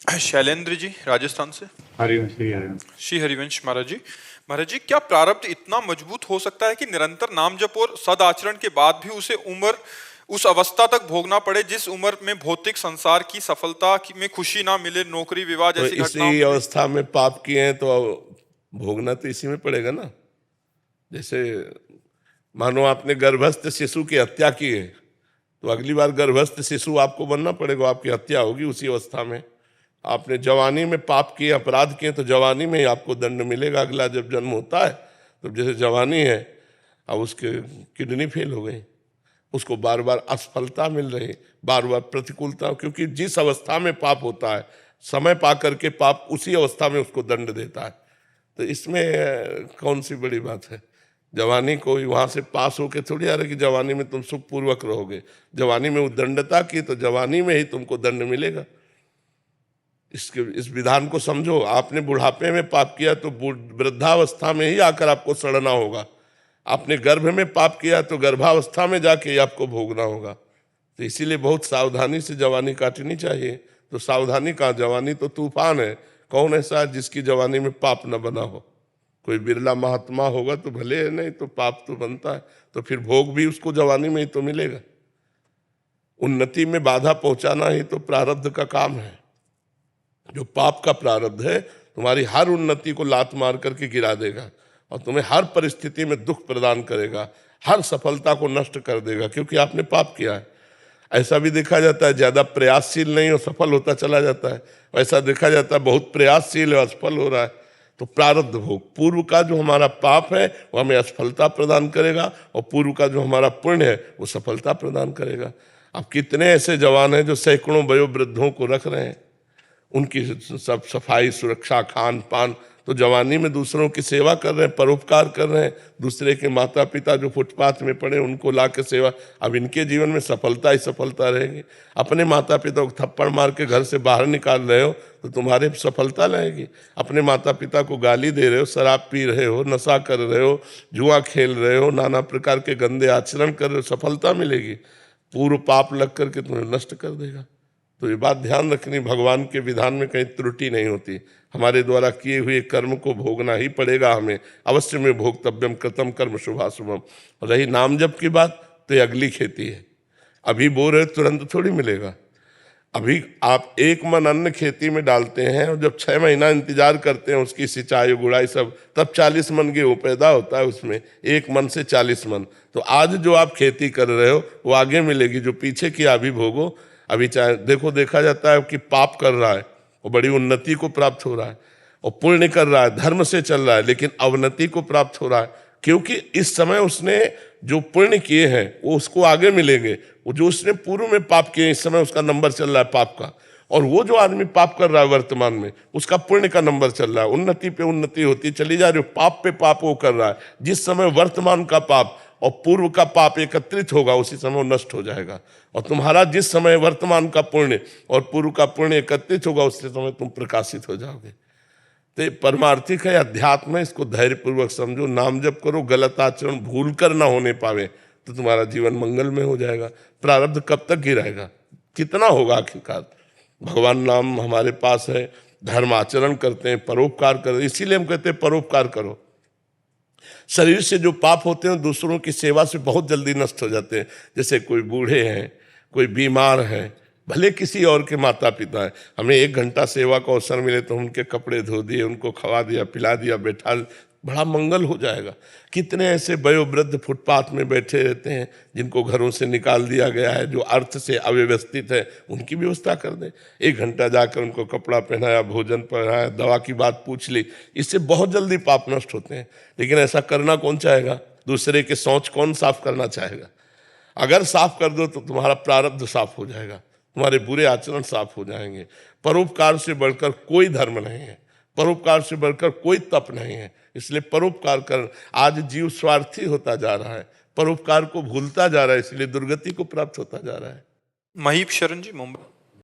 शैलेंद्र जी राजस्थान से। हरिवंश श्री हरिवंश। श्री हरिवंश महाराज जी। महाराज जी, क्या प्रारब्ध इतना मजबूत हो सकता है कि निरंतर नाम जप और सदाचरण के बाद भी उसे उस अवस्था तक भोगना पड़े जिस उम्र में भौतिक संसार की सफलता में खुशी ना मिले, नौकरी विवाह तो जैसी घटनाओं इसी में अवस्था में पाप किए हैं तो भोगना तो इसी में पड़ेगा ना। जैसे मानो आपने गर्भस्थ शिशु की हत्या की है तो अगली बार गर्भस्थ शिशु आपको बनना पड़ेगा, आपकी हत्या होगी उसी अवस्था में। आपने जवानी में पाप किए, अपराध किए तो जवानी में ही आपको दंड मिलेगा। अगला जब जन्म होता है तो जैसे जवानी है, अब उसके किडनी फेल हो गई, उसको बार बार असफलता मिल रही, बार बार प्रतिकूलता, क्योंकि जिस अवस्था में पाप होता है समय पा करके पाप उसी अवस्था में उसको दंड देता है। तो इसमें कौन सी बड़ी बात है। जवानी कोई वहां से पास होके थोड़ी आ रहा कि जवानी में तुम सुखपूर्वक रहोगे। जवानी में उद्दंडता की तो जवानी में ही तुमको दंड मिलेगा। इस विधान को समझो। आपने बुढ़ापे में पाप किया तो वृद्धावस्था में ही आकर आपको सड़ना होगा। आपने गर्भ में पाप किया तो गर्भावस्था में जाके आपको भोगना होगा। तो इसीलिए बहुत सावधानी से जवानी काटनी चाहिए। तो सावधानी कहाँ, जवानी तो तूफान है। कौन ऐसा है जिसकी जवानी में पाप न बना हो? कोई बिरला महात्मा होगा तो भले है, नहीं तो पाप तो बनता है। तो फिर भोग भी उसको जवानी में ही तो मिलेगा। उन्नति में बाधा पहुंचाना ही तो प्रारब्ध का काम है। जो पाप का प्रारब्ध है तुम्हारी हर उन्नति को लात मार करके गिरा देगा और तुम्हें हर परिस्थिति में दुख प्रदान करेगा, हर सफलता को नष्ट कर देगा, क्योंकि आपने पाप किया है। ऐसा भी देखा जाता है ज्यादा प्रयासशील नहीं और सफल होता चला जाता है, ऐसा देखा जाता है बहुत प्रयासशील है असफल हो रहा है। तो प्रारब्ध भोग, पूर्व का जो हमारा पाप है वो हमें असफलता प्रदान करेगा और पूर्व का जो हमारा पुण्य है वो सफलता प्रदान करेगा। अब कितने ऐसे जवान हैं जो सैकड़ों वयोवृद्धों को रख रहे हैं, उनकी सब सफाई सुरक्षा खान पान, तो जवानी में दूसरों की सेवा कर रहे हैं, परोपकार कर रहे हैं। दूसरे के माता पिता जो फुटपाथ में पड़े उनको ला के सेवा। अब इनके जीवन में सफलता ही सफलता रहेगी। अपने माता पिता को थप्पड़ मार के घर से बाहर निकाल रहे हो तो तुम्हारे सफलता रहेगी। अपने माता पिता को गाली दे रहे हो, शराब पी रहे हो, नशा कर रहे हो, जुआ खेल रहे हो, नाना प्रकार के गंदे आचरण कर रहे हो, सफलता मिलेगी। पूर्व पाप लग करके तुम्हें नष्ट कर देगा। तो ये बात ध्यान रखनी, भगवान के विधान में कहीं त्रुटि नहीं होती। हमारे द्वारा किए हुए कर्म को भोगना ही पड़ेगा हमें। अवश्य में भोक्तव्यम कृतम कर्म शुभाशुभम। रही नाम जप की बात तो ये अगली खेती है। अभी बो रहे तुरंत थोड़ी मिलेगा। अभी आप एक मन अन्न खेती में डालते हैं और जब 6 महीना इंतजार करते हैं उसकी सिंचाई गुड़ाई सब, तब 40 मन गेहूँ पैदा होता है उसमें, 1 मन से 40 मन। तो आज जो आप खेती कर रहे हो वो आगे मिलेगी, जो पीछे की अभी भोगो। अभी चाहे देखो, देखा जाता है कि पाप कर रहा है वो बड़ी उन्नति को प्राप्त हो रहा है, और पुण्य कर रहा है धर्म से चल रहा है लेकिन अवनति को प्राप्त हो रहा है, क्योंकि इस समय उसने जो पुण्य किए हैं वो उसको आगे मिलेंगे। वो जो उसने पूर्व में पाप किए इस समय उसका नंबर चल रहा है पाप का, और वो जो आदमी पाप कर रहा है वर्तमान में उसका पुण्य का नंबर चल रहा है। उन्नति पे उन्नति होती चली जा रही है। पाप पे पाप वो कर रहा है। जिस समय वर्तमान का पाप और पूर्व का पाप एकत्रित होगा उसी समय वो नष्ट हो जाएगा। और तुम्हारा जिस समय वर्तमान का पुण्य और पूर्व का पुण्य एकत्रित होगा उसी समय तुम प्रकाशित हो जाओगे। तो परमार्थिक है, अध्यात्म है, इसको धैर्यपूर्वक समझो। नाम जप करो, गलत आचरण भूल कर ना होने पावे तो तुम्हारा जीवन मंगल में हो जाएगा। प्रारब्ध कब तक गिराएगा, कितना होगा आखिरकार। भगवान नाम हमारे पास है, धर्म आचरण करते हैं, परोपकार करते हैं। इसीलिए हम कहते हैं परोपकार करो। शरीर से जो पाप होते हैं दूसरों की सेवा से बहुत जल्दी नष्ट हो जाते हैं। जैसे कोई बूढ़े हैं, कोई बीमार हैं, भले किसी और के माता पिता हैं, हमें 1 घंटा सेवा का अवसर मिले तो उनके कपड़े धो दिए, उनको खवा दिया, पिला दिया, बैठा, बड़ा मंगल हो जाएगा। कितने ऐसे वयोवृद्ध फुटपाथ में बैठे रहते हैं जिनको घरों से निकाल दिया गया है, जो अर्थ से अव्यवस्थित है, उनकी व्यवस्था कर दें। 1 घंटा जाकर उनको कपड़ा पहनाया, भोजन पहनाया, दवा की बात पूछ ली, इससे बहुत जल्दी पाप नष्ट होते हैं। लेकिन ऐसा करना कौन चाहेगा? दूसरे के शौच कौन साफ करना चाहेगा? अगर साफ कर दो तो तुम्हारा प्रारब्ध साफ हो जाएगा, तुम्हारे बुरे आचरण साफ हो जाएंगे। परोपकार से बढ़कर कोई धर्म नहीं है, परोपकार से बढ़कर कोई तप नहीं है। इसलिए परोपकार कर। आज जीव स्वार्थी होता जा रहा है, परोपकार को भूलता जा रहा है, इसलिए दुर्गति को प्राप्त होता जा रहा है। महीप शरण जी, मुंबई।